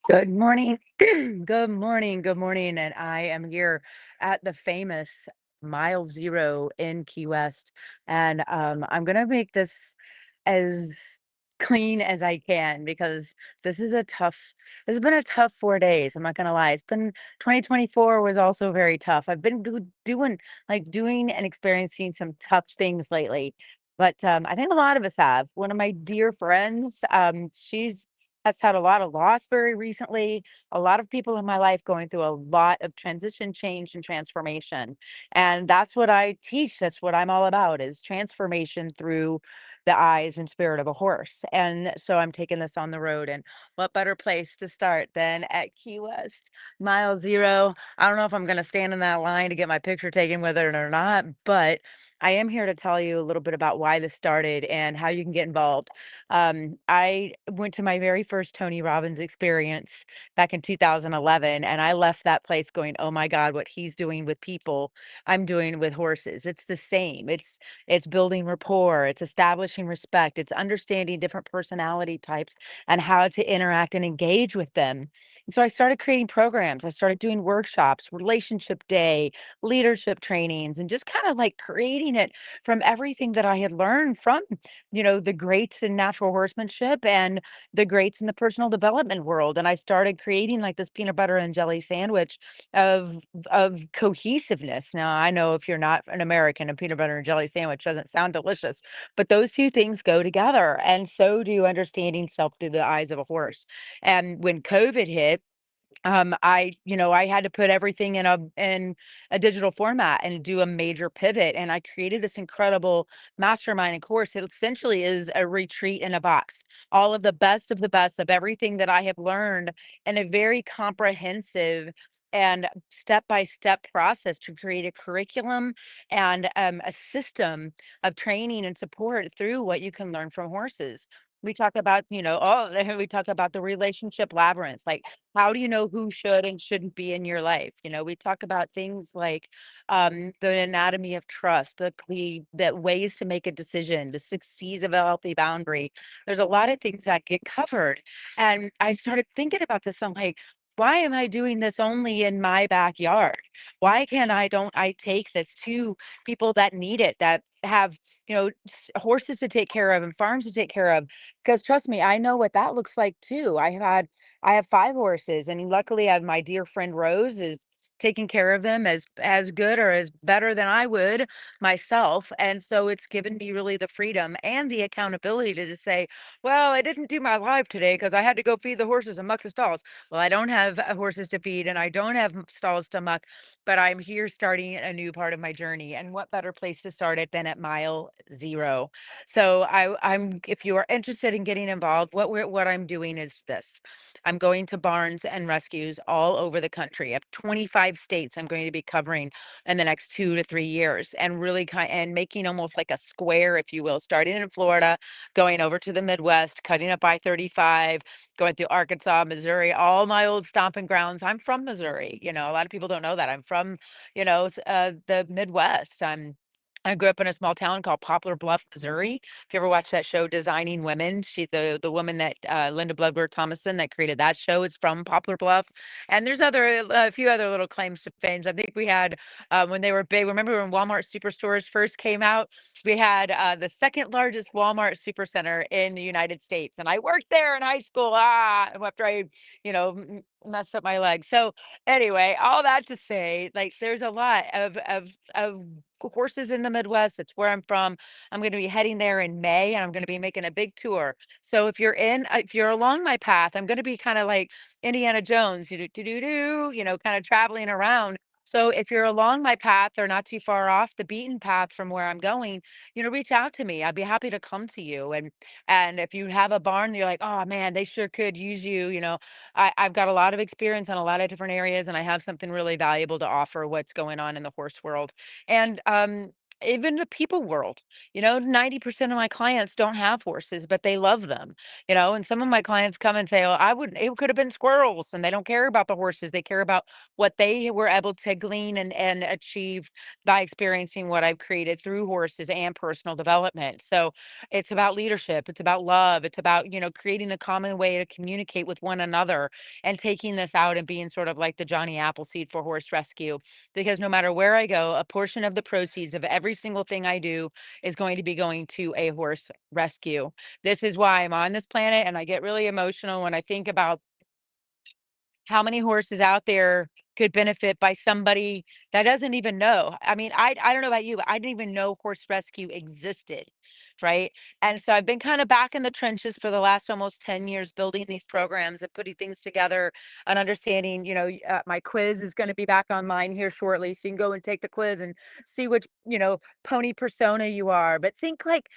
Good morning. Good morning. Good morning. And I am here at the famous Mile Zero in Key West. And I'm going to make this as clean as I can because this is this has been a tough 4 days. I'm not going to lie. It's been 2024 was also very tough. I've been doing and experiencing some tough things lately. But I think a lot of us have. One of my dear friends, she's has had a lot of loss very recently. A lot of people in my life going through a lot of transition, change, and transformation. And that's what I teach. That's what I'm all about is transformation through the eyes and spirit of a horse. And so I'm taking this on the road. And what better place to start than at Key West, Mile Zero? I don't know if I'm going to stand in that line to get my picture taken with it or not, but I am here to tell you a little bit about why this started and how you can get involved. I went to my very first Tony Robbins experience back in 2011, and I left that place going, "Oh my God, what he's doing with people, I'm doing with horses." It's the same. It's building rapport, it's establishing respect, it's understanding different personality types and how to interact and engage with them. And so I started creating programs. I started doing workshops, relationship day, leadership trainings, and just kind of like creating it from everything that I had learned from the greats in natural horsemanship and the greats in the personal development world. And I started creating like this peanut butter and jelly sandwich of cohesiveness. Now, I know if you're not an American, a peanut butter and jelly sandwich doesn't sound delicious, but those two things go together. And so do understanding self through the eyes of a horse. And when COVID hit, I had to put everything in a digital format and do a major pivot. And I created this incredible mastermind and course. It essentially is a retreat in a box. All of the best of everything that I have learned in a very comprehensive and step-by-step process to create a curriculum and a system of training and support through what you can learn from horses. We talk about, we talk about the relationship labyrinth. Like, how do you know who should and shouldn't be in your life? We talk about things like the anatomy of trust, the ways to make a decision, the 6 C's of a healthy boundary. There's a lot of things that get covered. And I started thinking about this. I'm like, why am I doing this only in my backyard? Why can't I don't I take this to people that need it, that have, horses to take care of and farms to take care of? Because trust me, I know what that looks like too. I have 5 horses, and luckily, I have my dear friend Rose is taking care of them as good or as better than I would myself, and so it's given me really the freedom and the accountability to just say, "Well, I didn't do my live today because I had to go feed the horses and muck the stalls." Well, I don't have, horses to feed, and I don't have stalls to muck, but I'm here starting a new part of my journey, and what better place to start it than at mile 0? So I'm if you are interested in getting involved, what I'm doing is this. I'm going to barns and rescues all over the country. I have 25 states I'm going to be covering in the next 2 to 3 years, and really and making almost like a square, if you will, starting in Florida, going over to the Midwest, cutting up I-35, going through Arkansas, Missouri, all my old stomping grounds. I'm from Missouri. A lot of people don't know that. I'm from, the Midwest. I grew up in a small town called Poplar Bluff, Missouri. If you ever watched that show Designing Women, the woman that Linda Bloodworth Thomason that created that show is from Poplar Bluff. And there's a few other little claims to fame. I think we had when they were big. Remember when Walmart superstores first came out? We had the second largest Walmart supercenter in the United States, and I worked there in high school. After I, messed up my leg. So anyway, all that to say, like, there's a lot of horses in the Midwest. It's where I'm from. I'm going to be heading there in May, and I'm going to be making a big tour. So if you're along my path, I'm going to be kind of like Indiana Jones, you do do do do, kind of traveling around. So if you're along my path or not too far off the beaten path from where I'm going, reach out to me. I'd be happy to come to you. And if you have a barn, you're like, oh man, they sure could use you. I've got a lot of experience in a lot of different areas, and I have something really valuable to offer what's going on in the horse world. And even the people world. 90% of my clients don't have horses, but they love them. And some of my clients come and say, "Oh, I wouldn't, it could have been squirrels," and they don't care about the horses. They care about what they were able to glean and achieve by experiencing what I've created through horses and personal development. So it's about leadership, it's about love, it's about, creating a common way to communicate with one another and taking this out and being sort of like the Johnny Appleseed for horse rescue, because no matter where I go, a portion of the proceeds of every single thing I do is going to be going to a horse rescue. This is why I'm on this planet, and I get really emotional when I think about how many horses out there could benefit by somebody that doesn't even know. I mean, I don't know about you, but I didn't even know horse rescue existed, right? And so I've been kind of back in the trenches for the last almost 10 years building these programs and putting things together and understanding, my quiz is going to be back online here shortly, so you can go and take the quiz and see which, pony persona you are. But think like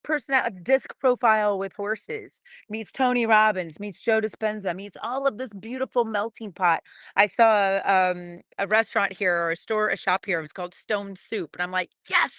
person a disc profile with horses meets Tony Robbins, meets Joe Dispenza, meets all of this beautiful melting pot. I saw a restaurant here or a shop here. It was called Stone Soup, and I'm like, yes,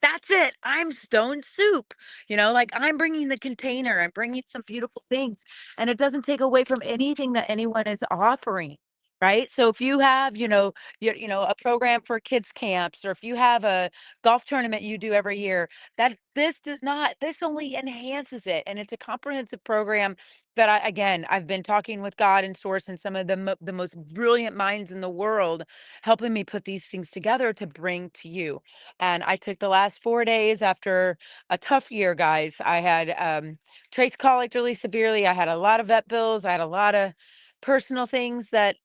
that's it. I'm Stone Soup. Like I'm bringing the container. I'm bringing some beautiful things, and it doesn't take away from anything that anyone is offering. Right. So if you have, a program for kids camps, or if you have a golf tournament you do every year, that this does not, this only enhances it. And it's a comprehensive program that again, I've been talking with God and source and some of the most brilliant minds in the world helping me put these things together to bring to you. And I took the last 4 days after a tough year, guys. I had trace colic really severely. I had a lot of vet bills. I had a lot of personal things that,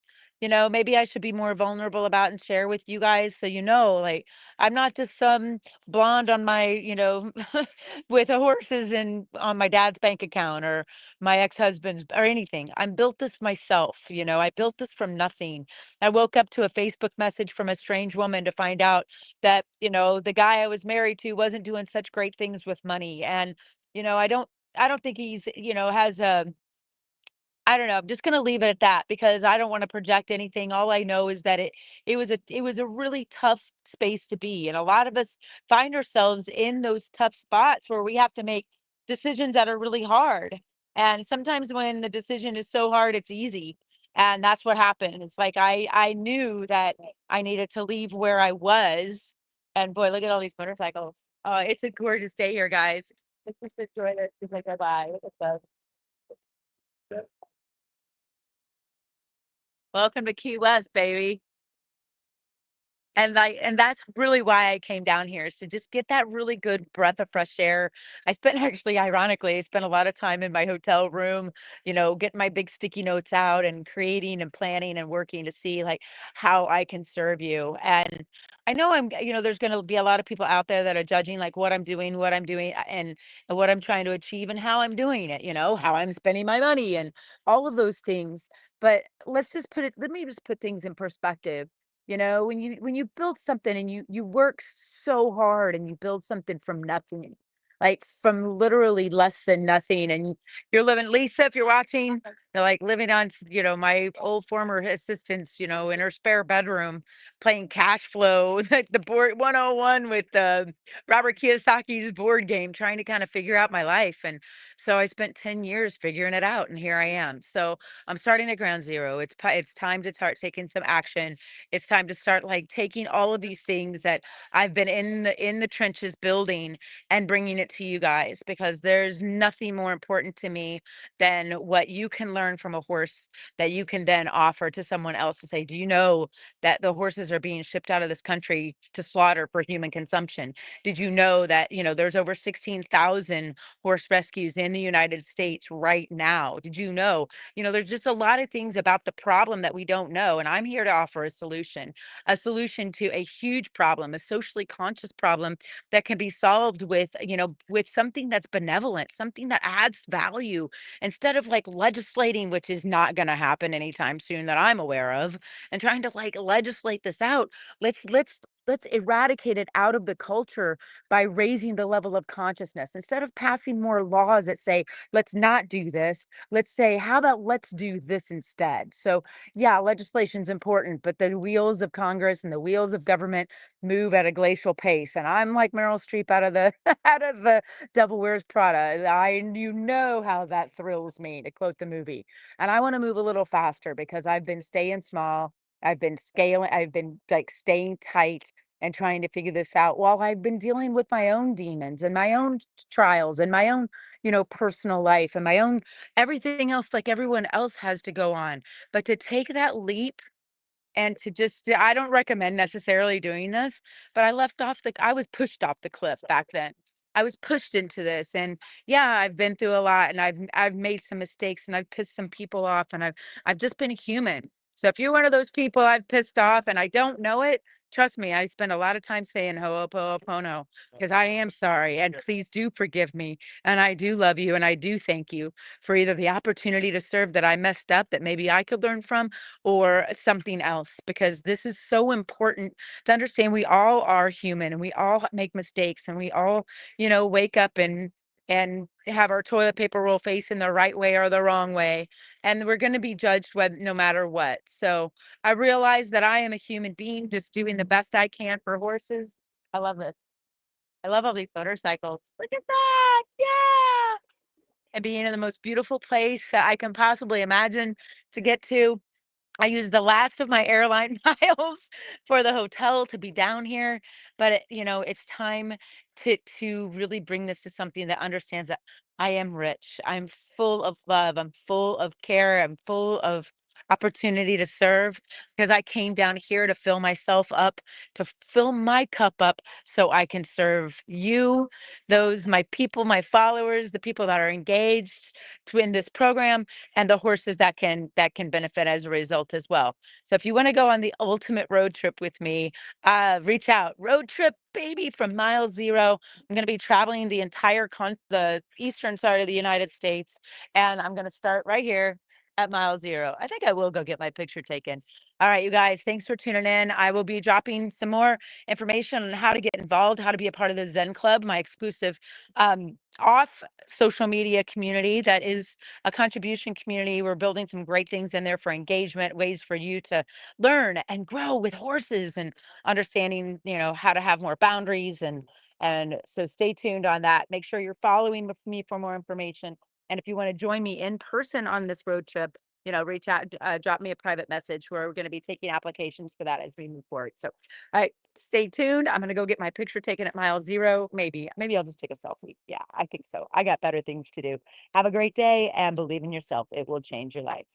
maybe I should be more vulnerable about and share with you guys. So, like, I'm not just some blonde on my, with the horses and on my dad's bank account or my ex-husband's or anything. I'm built this myself. I built this from nothing. I woke up to a Facebook message from a strange woman to find out that, the guy I was married to wasn't doing such great things with money. And, I don't think he's, has a, I don't know. I'm just gonna leave it at that because I don't want to project anything. All I know is that it was a really tough space to be. And a lot of us find ourselves in those tough spots where we have to make decisions that are really hard. And sometimes when the decision is so hard, it's easy. And that's what happened. It's like I knew that I needed to leave where I was. And boy, look at all these motorcycles. It's a gorgeous day here, guys. Let's just enjoy it. Just like bye. Look at the welcome to Key West, baby. And that's really why I came down here, is to just get that really good breath of fresh air. I spent actually, ironically, I spent a lot of time in my hotel room, getting my big sticky notes out and creating and planning and working to see like how I can serve you. And I know there's going to be a lot of people out there that are judging like what I'm doing, and what I'm trying to achieve and how I'm doing it, how I'm spending my money and all of those things. But let me just put things in perspective. When you build something and you work so hard and you build something from nothing, like from literally less than nothing, and you're living, Lisa, if you're watching, they're like living on, my old former assistants, in her spare bedroom, playing cash flow, like the board 101 with Robert Kiyosaki's board game, trying to kind of figure out my life. And so I spent 10 years figuring it out, and here I am. So I'm starting at ground zero. It's time to start taking some action. It's time to start like taking all of these things that I've been in the trenches building and bringing it to you guys, because there's nothing more important to me than what you can learn from a horse that you can then offer to someone else to say, do you know that the horses are being shipped out of this country to slaughter for human consumption? Did you know that, there's over 16,000 horse rescues in the United States right now? Did you know, there's just a lot of things about the problem that we don't know. And I'm here to offer a solution to a huge problem, a socially conscious problem that can be solved with something that's benevolent, something that adds value, instead of like legislating, which is not going to happen anytime soon that I'm aware of, and trying to like legislate this out. Let's let's eradicate it out of the culture by raising the level of consciousness. Instead of passing more laws that say, let's not do this, let's say, how about let's do this instead? So, yeah, legislation's important, but the wheels of Congress and the wheels of government move at a glacial pace. And I'm like Meryl Streep out of the out of the Devil Wears Prada. You know how that thrills me, to quote the movie. And I want to move a little faster because I've been staying small. I've been scaling, I've been like staying tight and trying to figure this out while I've been dealing with my own demons and my own trials and my own, personal life and my own everything else like everyone else has to go on. But to take that leap and to just I don't recommend necessarily doing this, but I was pushed off the cliff back then. I was pushed into this, and yeah, I've been through a lot, and I've made some mistakes, and I've pissed some people off, and I've just been human. So if you're one of those people I've pissed off and I don't know it, trust me, I spend a lot of time saying ho'oponopono because I am sorry, and please do forgive me, and I do love you, and I do thank you for either the opportunity to serve that I messed up that maybe I could learn from, or something else, because this is so important to understand. We all are human and we all make mistakes, and we all, wake up and have our toilet paper roll facing the right way or the wrong way, and we're going to be judged no matter what. So I realize that I am a human being just doing the best I can for horses. I love this. I love all these motorcycles. Look at that. Yeah. And being in the most beautiful place that I can possibly imagine to get to. I used the last of my airline miles for the hotel to be down here, but it's time to really bring this to something that understands that I am rich. I'm full of love. I'm full of care. I'm full of opportunity to serve because I came down here to fill myself up, to fill my cup up so I can serve you, those my people, my followers, the people that are engaged in this program, and the horses that can benefit as a result as well. So if you want to go on the ultimate road trip with me, reach out. Road trip, baby, from mile zero. I'm going to be traveling the eastern side of the United States, and I'm going to start right here at mile zero. I think I will go get my picture taken. All right, you guys, thanks for tuning in. I will be dropping some more information on how to get involved, how to be a part of the Zen Club, my exclusive off social media community that is a contribution community. We're building some great things in there for engagement, ways for you to learn and grow with horses, and understanding, how to have more boundaries, and so stay tuned on that. Make sure you're following with me for more information. And if you want to join me in person on this road trip, reach out, drop me a private message. We're going to be taking applications for that as we move forward. So, all right, stay tuned. I'm going to go get my picture taken at mile zero. Maybe I'll just take a selfie. Yeah, I think so. I got better things to do. Have a great day and believe in yourself. It will change your life.